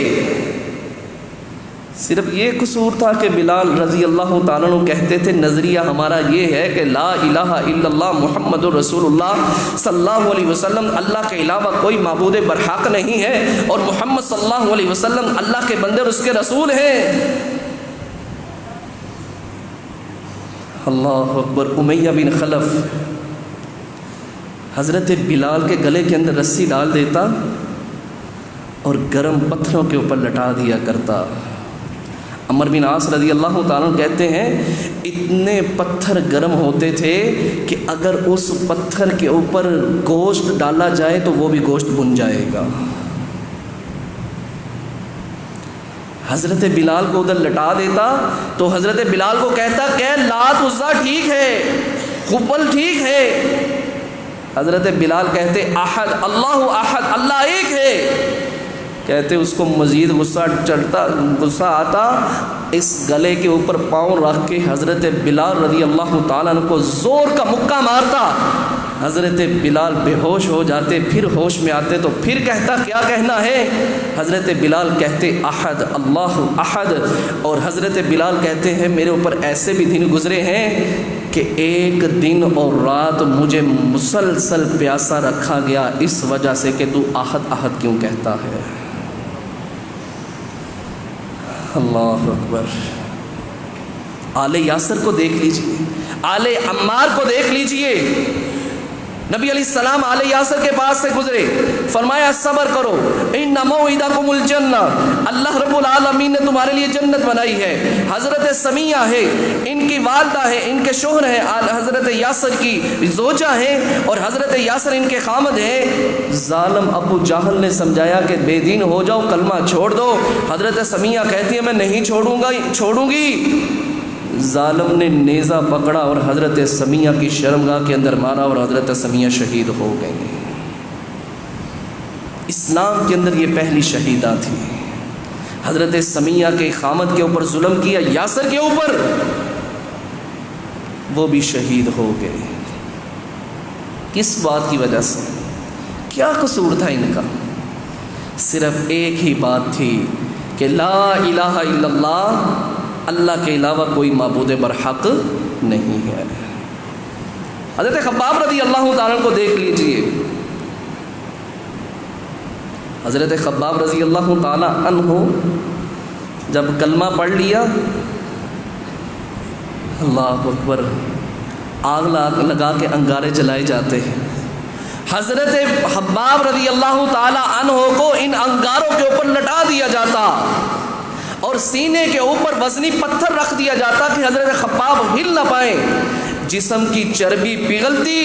صرف یہ قصور تھا کہ بلال رضی اللہ تعالیٰ عنہ کہتے تھے نظریہ ہمارا یہ ہے کہ لا الہ الا اللہ محمد رسول اللہ صلی اللہ علیہ وسلم، اللہ کے علاوہ کوئی معبود برحق نہیں ہے، اور محمد صلی اللہ علیہ وسلم اللہ کے بندے اور اس کے رسول ہیں. اللہ اکبر. امیہ بن خلف حضرت بلال کے گلے کے اندر رسی ڈال دیتا اور گرم پتھروں کے اوپر لٹا دیا کرتا. عمر بن عاص رضی اللہ تعالیٰ کہتے ہیں اتنے پتھر گرم ہوتے تھے کہ اگر اس پتھر کے اوپر گوشت ڈالا جائے تو وہ بھی گوشت بن جائے گا. حضرت بلال کو ادھر لٹا دیتا تو حضرت بلال کو کہتا کہ لات عزا ٹھیک ہے، حبل ٹھیک ہے. حضرت بلال کہتے احد، اللہ احد، اللہ ایک ہے. کہتے اس کو مزید غصہ آتا، اس گلے کے اوپر پاؤں رکھ کے حضرت بلال رضی اللہ تعالیٰ عنہ کو زور کا مکہ مارتا. حضرت بلال بے ہوش ہو جاتے، پھر ہوش میں آتے تو پھر کہتا کیا کہنا ہے. حضرت بلال کہتے احد، اللہ احد. اور حضرت بلال کہتے ہیں میرے اوپر ایسے بھی دن گزرے ہیں کہ ایک دن اور رات مجھے مسلسل پیاسا رکھا گیا اس وجہ سے کہ تو احد احد کیوں کہتا ہے. اللہ اکبر. آل یاسر کو دیکھ لیجئے، آل عمار کو دیکھ لیجئے. نبی علیہ السلام آل یاسر کے پاس سے گزرے، فرمایا صبر کرو، ان موعدکم الجنہ، اللہ رب العالمین نے تمہارے لیے جنت بنائی ہے. حضرت سمیہ ہے، ان کی والدہ ہے، ان کے شوہر ہیں، حضرت یاسر کی زوجہ ہیں، اور حضرت یاسر ان کے خامد ہیں. ظالم ابو جہل نے سمجھایا کہ بے دین ہو جاؤ، کلمہ چھوڑ دو. حضرت سمیہ کہتی ہے میں نہیں چھوڑوں گی. ظالم نے نیزہ پکڑا اور حضرت سمیہ کی شرمگاہ کے اندر مارا اور حضرت سمیہ شہید ہو گئی. اسلام کے اندر یہ پہلی شہیدہ تھی. حضرت سمیہ کے خامد کے اوپر ظلم کیا، یاسر کے اوپر، وہ بھی شہید ہو گئے. کس بات کی وجہ سے؟ کیا قصور تھا ان کا؟ صرف ایک ہی بات تھی کہ لا الہ الا اللہ، اللہ کے علاوہ کوئی معبود برحق نہیں ہے. حضرت خباب رضی اللہ تعالیٰ کو دیکھ لیجئے. حضرت خباب رضی اللہ تعالیٰ عنہ جب کلمہ پڑھ لیا، اللہ اکبر، آگ لگا کے انگارے جلائے جاتے ہیں. حضرت خباب رضی اللہ تعالیٰ عنہ کو ان انگاروں کے اوپر لٹا دیا جاتا اور سینے کے اوپر وزنی پتھر رکھ دیا جاتا کہ حضرت خباب ہل نہ پائیں. جسم کی چربی پگھلتی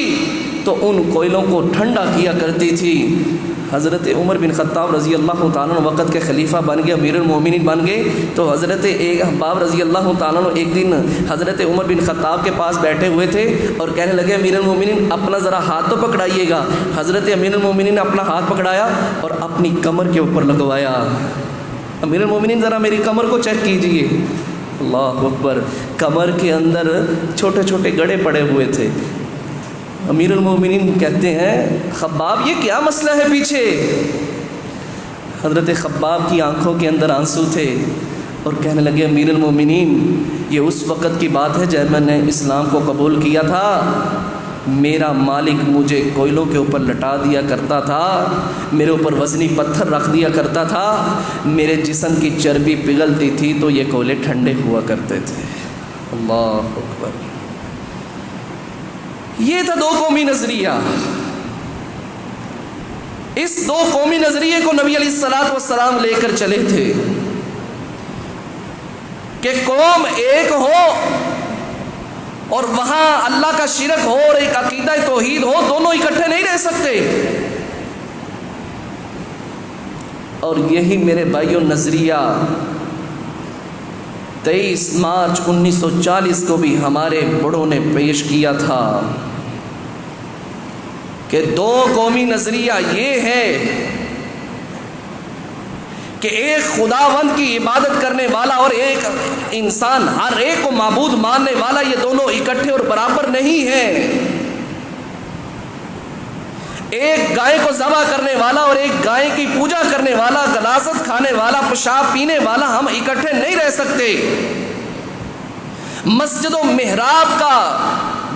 تو ان کوئلوں کو ٹھنڈا کیا کرتی تھی. حضرت عمر بن خطاب رضی اللہ تعالیٰ عنہ وقت کے خلیفہ بن گئے، امیر المومنین بن گئے. تو حضرت خباب رضی اللہ تعالیٰ عنہ ایک دن حضرت عمر بن خطاب کے پاس بیٹھے ہوئے تھے اور کہنے لگے امیر المومنین اپنا ذرا ہاتھ تو پکڑائیے گا. حضرت امیر المومنین نے اپنا ہاتھ پکڑایا اور اپنی کمر کے اوپر لگوایا. امیر المومنین ذرا میری کمر کو چیک کیجئے. اللہ اکبر. کمر کے اندر چھوٹے چھوٹے گڑھے پڑے ہوئے تھے. امیر المومنین کہتے ہیں خباب یہ کیا مسئلہ ہے پیچھے؟ حضرت خباب کی آنکھوں کے اندر آنسو تھے اور کہنے لگے امیر المومنین یہ اس وقت کی بات ہے جب میں نے اسلام کو قبول کیا تھا. میرا مالک مجھے کوئلوں کے اوپر لٹا دیا کرتا تھا، میرے اوپر وزنی پتھر رکھ دیا کرتا تھا، میرے جسم کی چربی پگھلتی تھی تو یہ کوئلے ٹھنڈے ہوا کرتے تھے. اللہ اکبر. یہ تھا دو قومی نظریہ. اس دو قومی نظریے کو نبی علیہ الصلوۃ والسلام لے کر چلے تھے کہ قوم ایک ہو اور وہاں اللہ کا عقیدہ شرک ہو اور ایک عقیدہ توحید ہو، دونوں اکٹھے نہیں رہ سکتے۔ اور یہی میرے بھائیوں نظریہ 23 مارچ 1940 کو بھی ہمارے بڑوں نے پیش کیا تھا کہ دو قومی نظریہ یہ ہے کہ ایک خداوند کی عبادت کرنے والا اور ایک انسان ہر ایک کو معبود ماننے والا، یہ دونوں اکٹھے اور برابر نہیں ہیں۔ ایک گائے کو ذبح کرنے والا اور ایک گائے کی پوجا کرنے والا، غلاظت کھانے والا، پیشاب پینے والا، ہم اکٹھے نہیں رہ سکتے۔ مسجد و محراب کا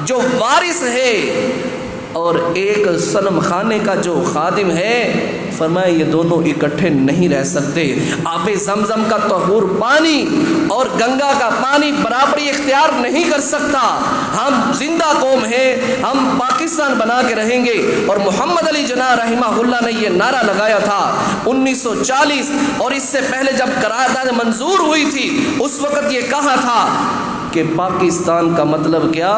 جو وارث ہے اور ایک صنم خانے کا جو خادم ہے، فرمایا یہ دونوں اکٹھے نہیں رہ سکتے۔ آب زمزم کا طہور پانی اور گنگا کا پانی برابری اختیار نہیں کر سکتا۔ ہم زندہ قوم ہیں، ہم پاکستان بنا کے رہیں گے۔ اور محمد علی جناح رحمہ اللہ نے یہ نعرہ لگایا تھا 1940، اور اس سے پہلے جب قرارداد منظور ہوئی تھی اس وقت یہ کہا تھا کہ پاکستان کا مطلب کیا؟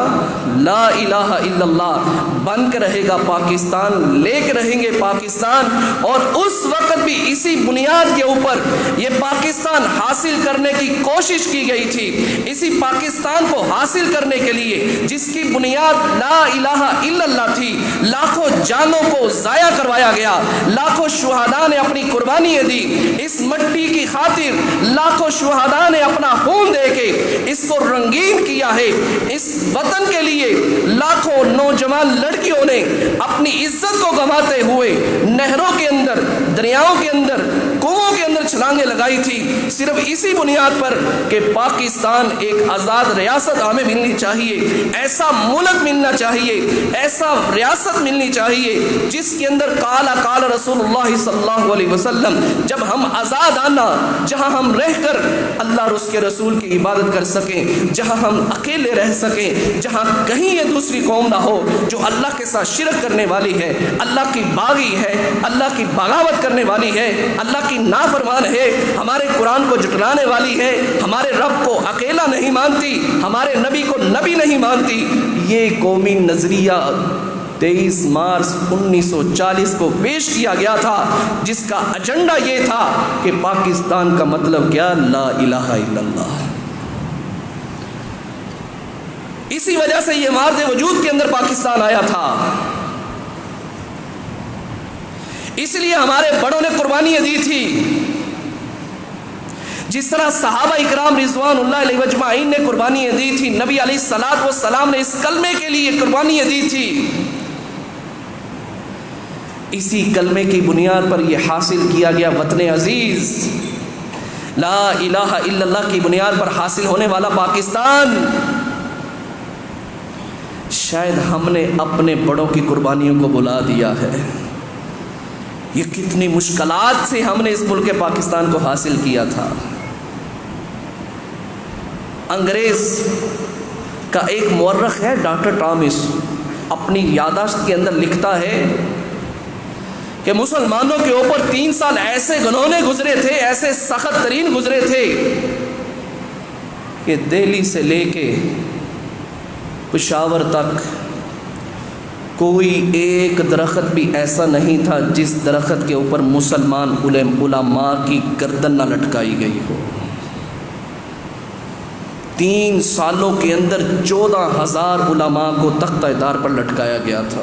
لا الہ الا اللہ، بن کے رہے گا پاکستان، لے کے رہیں گے پاکستان۔ اور اس وقت بھی اسی بنیاد کے اوپر یہ پاکستان حاصل کرنے کی کوشش کی گئی تھی۔ اسی پاکستان کو حاصل کرنے کے لیے جس کی بنیاد لا الہ الا اللہ تھی، لاکھوں جانوں کو ضائع کروایا گیا، لاکھوں شہداء نے اپنی قربانیاں دی اس مٹی کی خاطر، لاکھوں شہداء نے اپنا خون دے کے اس کو رنگین کیا ہے۔ اس وطن کے لیے لاکھوں نوجوان لڑکیوں نے اپنی عزت کو گنواتے ہوئے نہروں کے اندر، دریاؤں کے اندر، کنووں کے اندر چھلانگیں لگائی تھی، صرف اسی بنیاد پر کہ پاکستان ایک آزاد ریاست ہمیں ملنی چاہیے، ایسا ملک ملنا چاہیے، ایسا ریاست ملنی چاہیے جس کے اندر قال رسول اللہ صلی اللہ علیہ وسلم، جب ہم آزاد آنا، جہاں ہم رہ کر اللہ اور اس کے رسول کی عبادت کر سکیں، جہاں ہم اکیلے رہ سکیں، جہاں کہیں یہ دوسری قوم نہ ہو جو اللہ کے ساتھ شرک کرنے والی ہے، اللہ کی باغی ہے، اللہ کی بغاوت کرنے والی ہے، اللہ کی نافرمان ہے، ہمارے قرآن کو جھٹلانے والی ہے، ہمارے رب کو اکیلا نہیں مانتی، ہمارے نبی کو نبی نہیں مانتی۔ یہ قومی نظریہ 23 مارچ 1940 کو پیش کیا گیا تھا، جس کا ایجنڈا یہ تھا کہ پاکستان کا مطلب کیا؟ لا الہ الا اللہ۔ اسی وجہ سے یہ مارد وجود کے اندر پاکستان آیا تھا، اس لیے ہمارے بڑوں نے قربانیاں دی تھی۔ جس طرح صحابہ اکرام رضوان اللہ علیہ اجمعین نے قربانیاں دی تھی، نبی علیہ الصلوۃ والسلام نے اس کلمے کے لیے قربانیاں دی تھی، اسی کلمے کی بنیاد پر یہ حاصل کیا گیا وطن عزیز، لا الہ الا اللہ کی بنیاد پر حاصل ہونے والا پاکستان۔ شاید ہم نے اپنے بڑوں کی قربانیوں کو بلا دیا ہے۔ یہ کتنی مشکلات سے ہم نے اس ملک پاکستان کو حاصل کیا تھا۔ انگریز کا ایک مورخ ہے ڈاکٹر ٹامس، اپنی یادداشت کے اندر لکھتا ہے کہ مسلمانوں کے اوپر 3 سال ایسے گھنونے گزرے تھے، ایسے سخت ترین گزرے تھے کہ دہلی سے لے کے پشاور تک کوئی ایک درخت بھی ایسا نہیں تھا جس درخت کے اوپر مسلمان علماء کی گردن نہ لٹکائی گئی ہو۔ 3 سالوں کے اندر 14,000 علماء کو تختہ دار پر لٹکایا گیا تھا،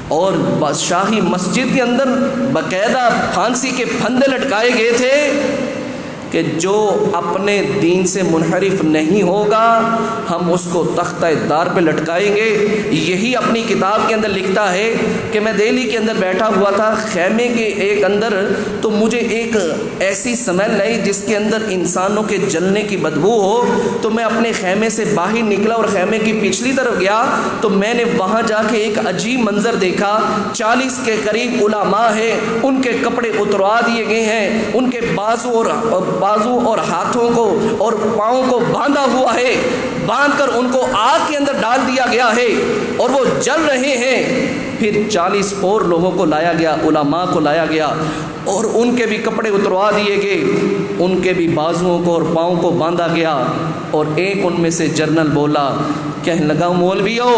اور بادشاہی مسجد کے اندر باقاعدہ پھانسی کے پھندے لٹکائے گئے تھے کہ جو اپنے دین سے منحرف نہیں ہوگا ہم اس کو تختہ دار پہ لٹکائیں گے۔ یہی اپنی کتاب کے اندر لکھتا ہے کہ میں دہلی کے اندر بیٹھا ہوا تھا خیمے کے ایک اندر، تو مجھے ایک ایسی سمیل آئی جس کے اندر انسانوں کے جلنے کی بدبو ہو، تو میں اپنے خیمے سے باہر نکلا اور خیمے کی پچھلی طرف گیا تو میں نے وہاں جا کے ایک عجیب منظر دیکھا۔ 40 کے قریب علماء ہیں، ان کے کپڑے اتروا دیے گئے ہیں، ان کے بازو اور بازو اور ہاتھوں کو اور پاؤں کو باندھا ہوا ہے، باندھ کر ان کو آگ کے اندر ڈال دیا گیا ہے اور وہ جل رہے ہیں۔ پھر 40 اور لوگوں کو لایا گیا، علماء کو لایا گیا اور ان کے بھی کپڑے اتروا دیے گئے، ان کے بھی بازوؤں کو اور پاؤں کو باندھا گیا۔ اور ایک ان میں سے جرنل بولا، کہنے لگا مولویو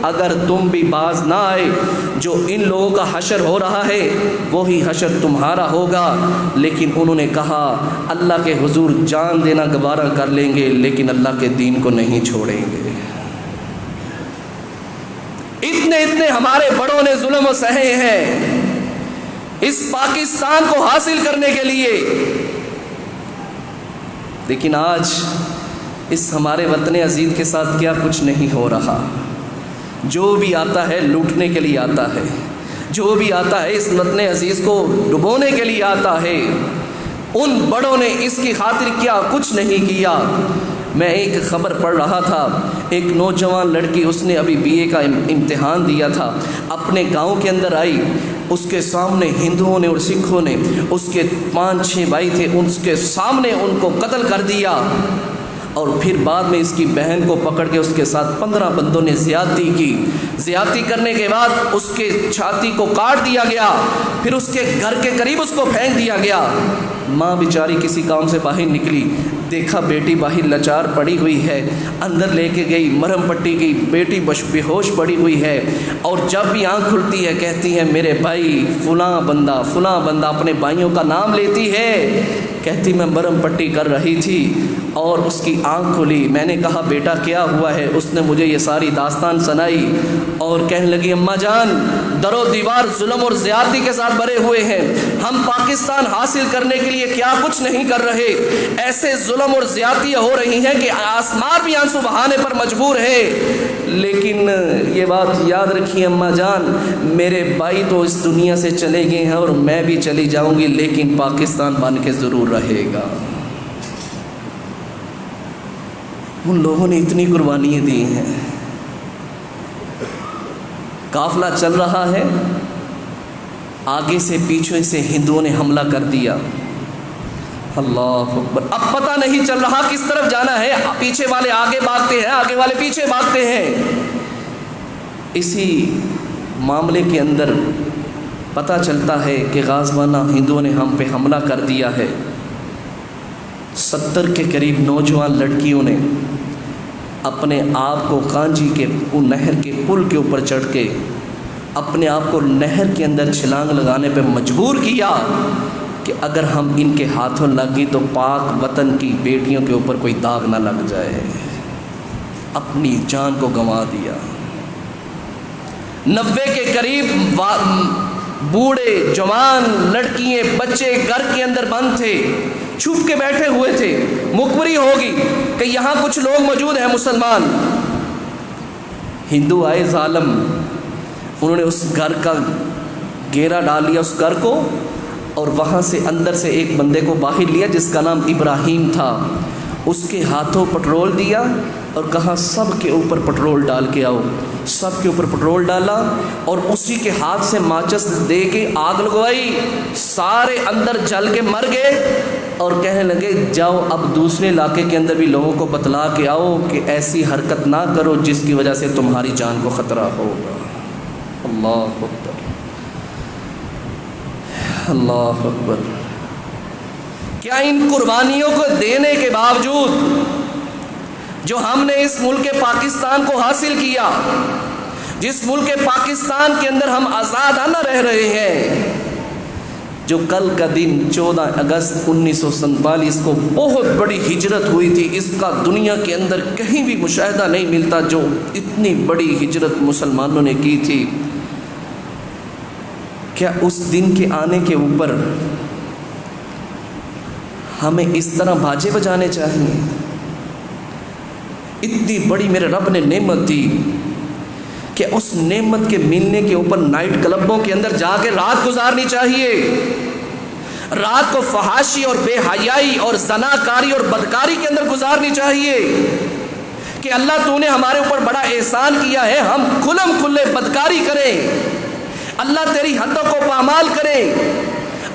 اگر تم بھی باز نہ آئے، جو ان لوگوں کا حشر ہو رہا ہے وہی حشر تمہارا ہوگا۔ لیکن انہوں نے کہا اللہ کے حضور جان دینا گوارا کر لیں گے لیکن اللہ کے دین کو نہیں چھوڑیں گے۔ اتنے ہمارے بڑوں نے ظلم و سہے ہیں اس پاکستان کو حاصل کرنے کے لیے، لیکن آج اس ہمارے وطن عزیز کے ساتھ کیا کچھ نہیں ہو رہا۔ جو بھی آتا ہے لوٹنے کے لیے آتا ہے، جو بھی آتا ہے اس وطن عزیز کو ڈبونے کے لیے آتا ہے۔ ان بڑوں نے اس کی خاطر کیا کچھ نہیں کیا۔ میں ایک خبر پڑھ رہا تھا، ایک نوجوان لڑکی، اس نے ابھی BA کا امتحان دیا تھا، اپنے گاؤں کے اندر آئی، اس کے سامنے ہندوؤں نے اور سکھوں نے، اس کے 5-6 بھائی تھے، اس کے سامنے ان کو قتل کر دیا۔ اور پھر بعد میں اس کی بہن کو پکڑ کے اس کے ساتھ 15 بندوں نے زیادتی کی۔ زیادتی کرنے کے بعد اس کے چھاتی کو کاٹ دیا گیا، پھر اس کے گھر کے قریب اس کو پھینک دیا گیا۔ ماں بیچاری کسی کام سے باہر نکلی، دیکھا بیٹی باہر لاچار پڑی ہوئی ہے، اندر لے کے گئی، مرہم پٹی کی، بیٹی بے ہوش پڑی ہوئی ہے، اور جب بھی آنکھ کھلتی ہے کہتی ہے میرے بھائی فلاں بندہ فلاں بندہ، اپنے بھائیوں کا نام لیتی ہے، کہتی میں مرہم پٹی کر رہی تھی اور اس کی آنکھ کھلی۔ میں نے کہا بیٹا کیا ہوا ہے؟ اس نے مجھے یہ ساری داستان سنائی اور کہنے لگی اماں جان در و دیوار ظلم اور زیادتی کے ساتھ بھرے ہوئے ہیں، ہم پاکستان حاصل کرنے کے لیے کیا کچھ نہیں کر رہے، ایسے ظلم اور زیادتیاں ہو رہی ہیں کہ آسمان بھی آنسو بہانے پر مجبور ہے۔ لیکن یہ بات یاد رکھیے اماں جان، میرے بھائی تو اس دنیا سے چلے گئے ہیں اور میں بھی چلی جاؤں گی، لیکن پاکستان بن کے ضرور رہے گا۔ ان لوگوں نے اتنی قربانیاں دی ہیں۔ قافلہ چل رہا ہے، آگے سے پیچھے سے ہندوؤں نے حملہ کر دیا۔ اللہ اکبر، اب پتہ نہیں چل رہا کس طرف جانا ہے، پیچھے والے آگے بھاگتے ہیں، آگے والے پیچھے بھاگتے ہیں۔ اسی معاملے کے اندر پتہ چلتا ہے کہ غازوانہ ہندوؤں نے ہم پہ حملہ کر دیا ہے۔ 70 کے قریب نوجوان لڑکیوں نے اپنے آپ کو کانجی کے نہر کے پل کے اوپر چڑھ کے اپنے آپ کو نہر کے اندر چھلانگ لگانے پہ مجبور کیا کہ اگر ہم ان کے ہاتھوں لگ گئی تو پاک وطن کی بیٹیوں کے اوپر کوئی داغ نہ لگ جائے۔ اپنی جان کو گنوا دیا۔ 90 کے قریب بوڑھے جوان لڑکیاں بچے گھر کے اندر بند تھے، چھپ کے بیٹھے ہوئے تھے، مخبری ہوگی کہ یہاں کچھ لوگ موجود ہیں مسلمان۔ ہندو آئے ظالم، انہوں نے اس گھر کا گھیرا ڈال لیا، اس گھر کو، اور وہاں سے اندر سے ایک بندے کو باہر لیا جس کا نام ابراہیم تھا، اس کے ہاتھوں پٹرول دیا اور کہا سب کے اوپر پٹرول ڈال کے آؤ۔ سب کے اوپر پٹرول ڈالا اور اسی کے ہاتھ سے ماچس دے کے آگ لگوائی، سارے اندر جل کے مر گئے اور کہنے لگے جاؤ اب دوسرے علاقے کے اندر بھی لوگوں کو بتلا کے آؤ کہ ایسی حرکت نہ کرو جس کی وجہ سے تمہاری جان کو خطرہ ہوگا۔ اللہ اکبر، اللہ اکبر۔ کیا ان قربانیوں کو دینے کے باوجود جو ہم نے اس ملک پاکستان کو حاصل کیا، جس ملک پاکستان کے اندر ہم آزادانہ رہ رہے ہیں، جو کل کا دن 14 اگست 1947 کو بہت بڑی ہجرت ہوئی تھی، اس کا دنیا کے اندر کہیں بھی مشاہدہ نہیں ملتا جو اتنی بڑی ہجرت مسلمانوں نے کی تھی۔ کیا اس دن کے آنے کے اوپر ہمیں اس طرح باجے بجانے چاہیے؟ اتنی بڑی میرے رب نے نعمت دی کہ اس نعمت کے ملنے کے اوپر نائٹ کلبوں کے اندر جا کے رات گزارنی چاہیے، رات کو فحاشی اور بے حیائی اور زناکاری اور بدکاری کے اندر گزارنی چاہیے کہ اللہ تو نے ہمارے اوپر بڑا احسان کیا ہے، ہم کھلم کھلے بدکاری کریں، اللہ تیری حدوں کو پامال کریں،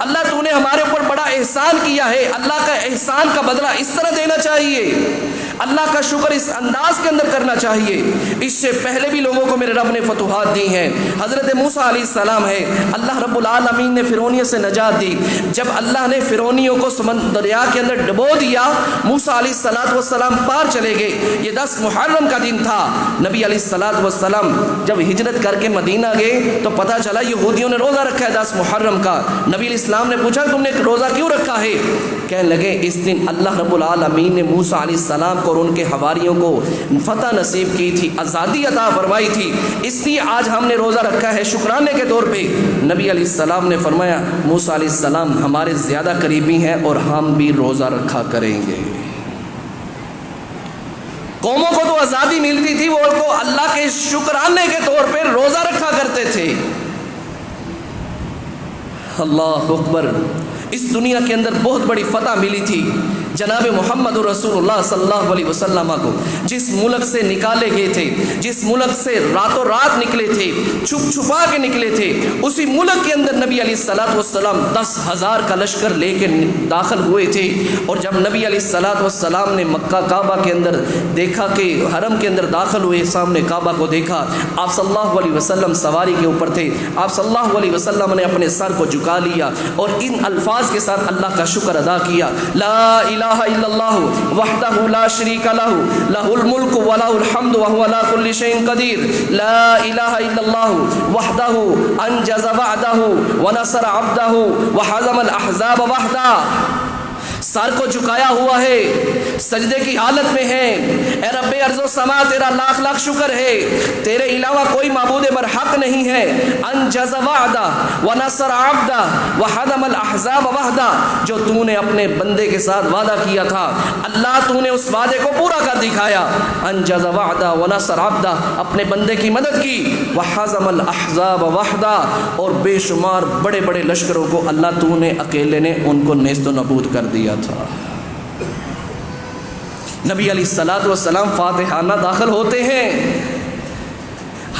اللہ تو نے ہمارے اوپر بڑا احسان کیا ہے، اللہ کا احسان کا بدلہ اس طرح دینا چاہیے، اللہ کا شکر اس انداز کے اندر کرنا چاہیے۔ اس سے پہلے بھی لوگوں کو میرے رب نے فتوحات دی ہیں۔ حضرت موسیٰ علیہ السلام ہے، اللہ رب العالمین نے فرعونیت سے نجات دی۔ جب اللہ نے فرعونیوں کو دریا کے اندر ڈبو دیا، موسیٰ علیہ السلام پار چلے گئے۔ یہ 10 محرم کا دن تھا۔ نبی علیہ السلام جب ہجرت کر کے مدینہ گئے تو پتہ چلا یہودیوں نے روزہ رکھا ہے 10 محرم کا۔ نبی علیہ السلام نے پوچھا تم نے روزہ کیوں رکھا ہے؟ کہنے لگے اس دن اللہ رب العالمین نے موسیٰ علیہ السلام کو اور ان کے حواریوں کو فتح نصیب کی تھی، آزادی عطا فرمائی تھی، اس لیے آج ہم نے روزہ رکھا ہے شکرانے کے طور پہ۔ نبی علیہ السلام نے فرمایا موسیٰ علیہ السلام ہمارے زیادہ قریبی ہیں اور ہم بھی روزہ رکھا کریں گے۔ قوموں کو تو آزادی ملتی تھی، وہ کو اللہ کے شکرانے کے طور پہ روزہ رکھا کرتے تھے۔ اللہ اکبر۔ اس دنیا کے اندر بہت بڑی فتح ملی تھی جناب محمد رسول اللہ صلی اللہ علیہ وسلم کو، جس ملک سے نکالے گئے تھے، جس ملک سے راتوں رات نکلے تھے، چھپ چھپا کے نکلے تھے، اسی ملک کے اندر نبی علیہ السلام 10,000 کا لشکر لے کے داخل ہوئے تھے۔ اور جب نبی علیہ السلام نے مکہ کعبہ کے اندر دیکھا کہ حرم کے اندر داخل ہوئے، سامنے کعبہ کو دیکھا، آپ صلی اللہ علیہ وسلم سواری کے اوپر تھے، آپ صلی اللہ علیہ وسلم نے اپنے سر کو جھکا لیا اور ان الفاظ کے ساتھ اللہ کا شکر ادا کیا، لا الہ الا اللہ وحدہ لا شریک لہ لہ الملک ولہ الحمد وہو علی کل شیء قدیر، لا الہ الا اللہ وحدہ انجز وعدہ ونصر عبدہ وحزم الاحزاب وحدہ۔ سر کو جھکایا ہوا ہے، سجدے کی حالت میں ہے، اے رب ارض و سما تیرا لاکھ لاکھ شکر ہے، تیرے علاوہ کوئی معبود برحق نہیں ہے، انجز وعدہ ونصر عبدہ وحزم الاحزاب وحدہ، جو تو نے اپنے بندے کے ساتھ وعدہ کیا تھا اللہ تو نے اس وعدے کو پورا کر دکھایا، انجز وعدہ ونصر عبدہ، اپنے بندے کی مدد کی، وحزم الاحزاب وحدہ، اور بے شمار بڑے بڑے لشکروں کو اللہ تو نے اکیلے نے ان کو نیست و نابود کر دیا تھا۔ نبی علیہ السلام فاتحانہ داخل ہوتے ہیں،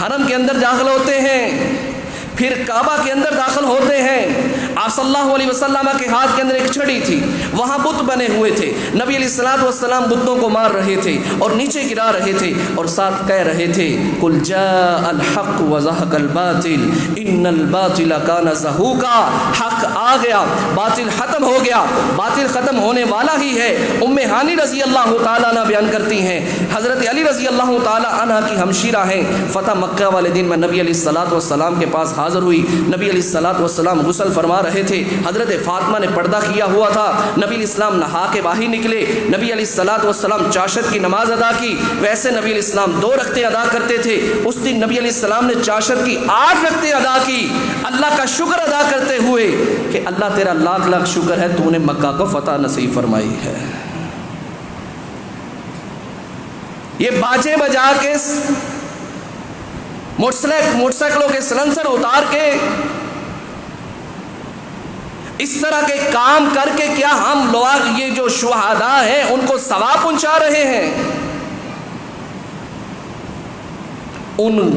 حرم کے اندر داخل ہوتے ہیں، پھر کعبہ کے اندر داخل ہوتے ہیں۔ آپ صلی اللہ علیہ وسلم کے ہاتھ کے اندر ایک چھڑی تھی، وہاں بت بنے ہوئے تھے، نبی علیہ السلام بتوں کو مار رہے تھے اور نیچے گرا رہے تھے اور ساتھ کہہ رہے تھے قل جاء الحق وزهق الباطل ان الباطل كان زهوقا، حق آ گیا باطل ختم ہو گیا، باطل ختم ہونے والا ہی ہے۔ ام ہانی رضی اللہ تعالیٰ عنہ بیان کرتی ہیں، حضرت علی رضی اللہ تعالیٰ عنہ کی ہمشیرہ ہیں، فتح مکہ والے دن میں نبی علیہ السلام کے پاس حاضر ہوئی، نبی علیہ السلام غسل فرما رہے تھے، حضرت فاطمہ نے پردہ کیا ہوا تھا، نبی علیہ السلام نہا کے باہر نکلے، نبی علیہ السلام چاشت کی نماز ادا کی، ویسے نبی علیہ السلام 2 رکعتیں ادا کرتے تھے، اس دن نبی علیہ السلام نے چاشت کی 8 رکعتیں ادا کی، اللہ کا شکر ادا کرتے ہوئے کہ اللہ تیرا لاکھ لاکھ شکر ہے تو نے مکہ کو فتح نصیب فرمائی ہے۔ یہ باجے بجا کے موٹر سائیکلوں کے سلنسر اتار کے اس طرح کے کام کر کے کیا ہم لوگ یہ جو شہداء ہیں ان کو ثواب پہنچا رہے ہیں؟ ان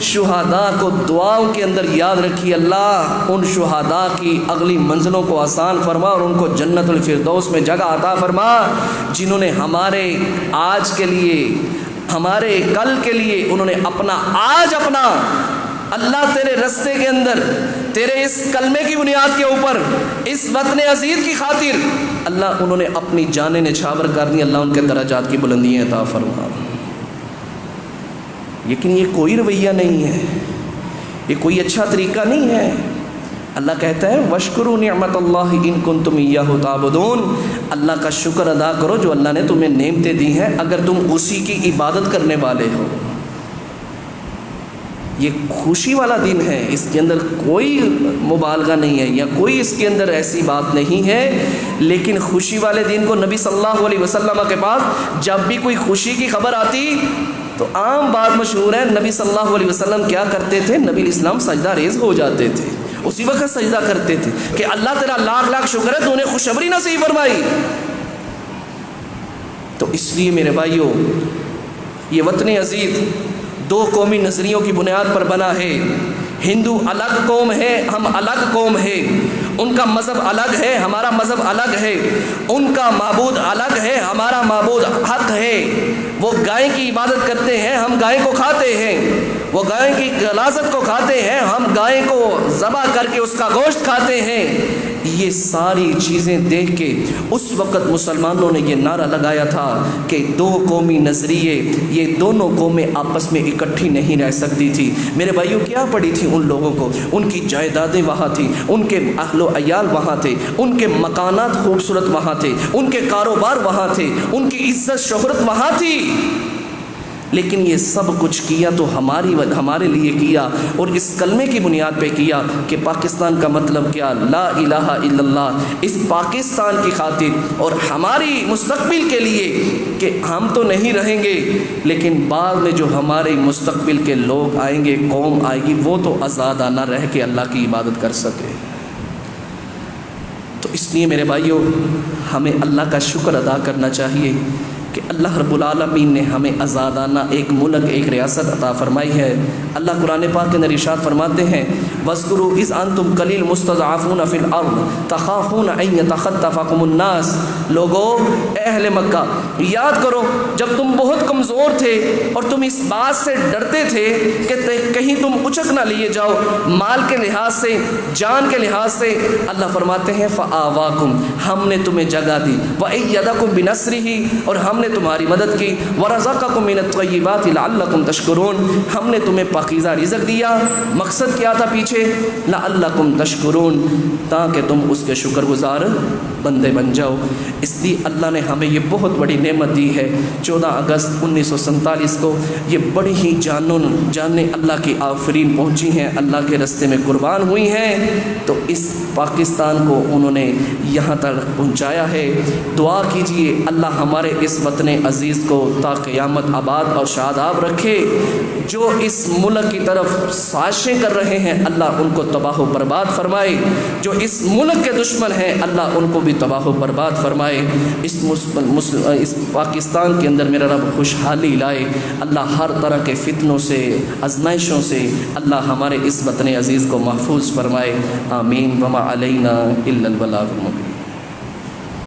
شہداء کو دعاؤں کے اندر یاد رکھیے، اللہ ان شہداء کی اگلی منزلوں کو آسان فرما اور ان کو جنت الفردوس میں جگہ عطا فرما، جنہوں نے ہمارے آج کے لیے، ہمارے کل کے لیے انہوں نے اپنا اللہ تیرے رستے کے اندر، تیرے اس کلمے کی بنیاد کے اوپر، اس وطن عزیز کی خاطر اللہ انہوں نے اپنی جانیں نچھاور کر دی، اللہ ان کے درجات کی بلندیاں عطا فرما۔ لیکن یہ کوئی رویہ نہیں ہے، یہ کوئی اچھا طریقہ نہیں ہے۔ اللہ کہتا ہے وَاشْكُرُوا نِعْمَةَ اللَّهِ إِن كُنتُمْ إِيَّاهُ تَعْبُدُونَ، اللہ کا شکر ادا کرو جو اللہ نے تمہیں نعمتیں دی ہیں اگر تم اسی کی عبادت کرنے والے ہو۔ یہ خوشی والا دن ہے، اس کے اندر کوئی مبالغہ نہیں ہے یا کوئی اس کے اندر ایسی بات نہیں ہے، لیکن خوشی والے دن کو نبی صلی اللہ علیہ وسلم کے پاس جب بھی کوئی خوشی کی خبر آتی تو عام بات مشہور ہے، نبی صلی اللہ علیہ وسلم کیا کرتے تھے؟ نبی علیہ السلام سجدہ ریز ہو جاتے تھے، اسی وقت سجدہ کرتے تھے کہ اللہ تیرا لاکھ لاکھ شکر ہے تو نے خوشخبری نصیب فرمائی۔ تو اس لیے میرے بھائیوں، یہ وطن عزیز 2 قومی نظریوں کی بنیاد پر بنا ہے۔ ہندو الگ قوم ہے، ہم الگ قوم ہے، ان کا مذہب الگ ہے، ہمارا مذہب الگ ہے، ان کا معبود الگ ہے، ہمارا معبود حق ہے۔ وہ گائے کی عبادت کرتے ہیں، ہم گائے کو کھاتے ہیں، وہ گائے کی غلاظت کو کھاتے ہیں، ہم گائے کو ذبح کر کے اس کا گوشت کھاتے ہیں۔ یہ ساری چیزیں دیکھ کے اس وقت مسلمانوں نے یہ نعرہ لگایا تھا کہ دو قومی نظریے، یہ دونوں قومیں آپس میں اکٹھی نہیں رہ سکتی تھی۔ میرے بھائیوں کیا پڑی تھی ان لوگوں کو؟ ان کی جائیدادیں وہاں تھیں، ان کے اہل و عیال وہاں تھے، ان کے مکانات خوبصورت وہاں تھے، ان کے کاروبار وہاں تھے، ان کی عزت شہرت وہاں تھی، لیکن یہ سب کچھ کیا تو ہمارے لیے کیا، اور اس کلمے کی بنیاد پہ کیا کہ پاکستان کا مطلب کیا؟ لا الہ الا اللہ۔ اس پاکستان کی خاطر اور ہماری مستقبل کے لیے کہ ہم تو نہیں رہیں گے، لیکن بعد میں جو ہمارے مستقبل کے لوگ آئیں گے، قوم آئے گی، وہ تو آزادانہ رہ کے اللہ کی عبادت کر سکے۔ تو اس لیے میرے بھائیوں ہمیں اللہ کا شکر ادا کرنا چاہیے کہ اللہ رب العالمین نے ہمیں آزادانہ ایک ملک، ایک ریاست عطا فرمائی ہے۔ اللہ قرآن پاک کے اندر ارشاد فرماتے ہیں وَاذْكُرُوا إِذْ أَنْتُمْ قَلِيلٌ مُسْتَضْعَفُونَ فِي الْأَرْضِ تَخَافُونَ أَنْ يَتَخَطَّفَكُمُ النَّاسُ۔ لوگو، اے اہل مکہ، یاد کرو جب تم بہت کمزور تھے اور تم اس بات سے ڈرتے تھے کہ کہیں تم اچک نہ لیے جاؤ مال کے لحاظ سے، جان کے لحاظ سے۔ اللہ فرماتے ہیں فَآوَاكُمْ، ہم نے تمہیں جگہ دی، وَأَيَّدَكُمْ بِنَصْرِهِ، اور ہم نے تمہاری مدد کی، وَرَزَقَكُم مِّنَ الطَّيِّبَاتِ لَعَلَّكُمْ تَشْكُرُونَ، ہم نے تمہیں پاکیزہ رزق دیا۔ مقصد کیا تھا پیچھے؟ لَعَلَّكُمْ تَشْكُرُونَ، تاکہ تم اس کے شکر گزار بندے بن جاؤ۔ اس لیے اللہ نے ہمیں یہ بہت بڑی نعمت دی ہے۔ 14 اگست 1947 کو یہ بڑی ہی جانیں اللہ کی آفرین پہنچی ہیں، اللہ کے رستے میں قربان ہوئی ہیں، تو اس پاکستان کو انہوں نے یہاں تک پہنچایا ہے۔ دعا کیجئے اللہ ہمارے اس وطن عزیز کو تا قیامت آباد اور شاداب رکھے۔ جو اس ملک کی طرف سازشیں کر رہے ہیں اللہ ان کو تباہ و برباد فرمائے، جو اس ملک کے دشمن ہیں اللہ ان کو بھی تباہ و برباد فرمائے۔ اس پاکستان کے اندر میرا رب خوشحالی لائے، اللہ ہر طرح کے فتنوں سے، آزمائشوں سے اللہ ہمارے اس وطن عزیز کو محفوظ فرمائے۔ آمین۔ وما علینا الا البلاغ المبین۔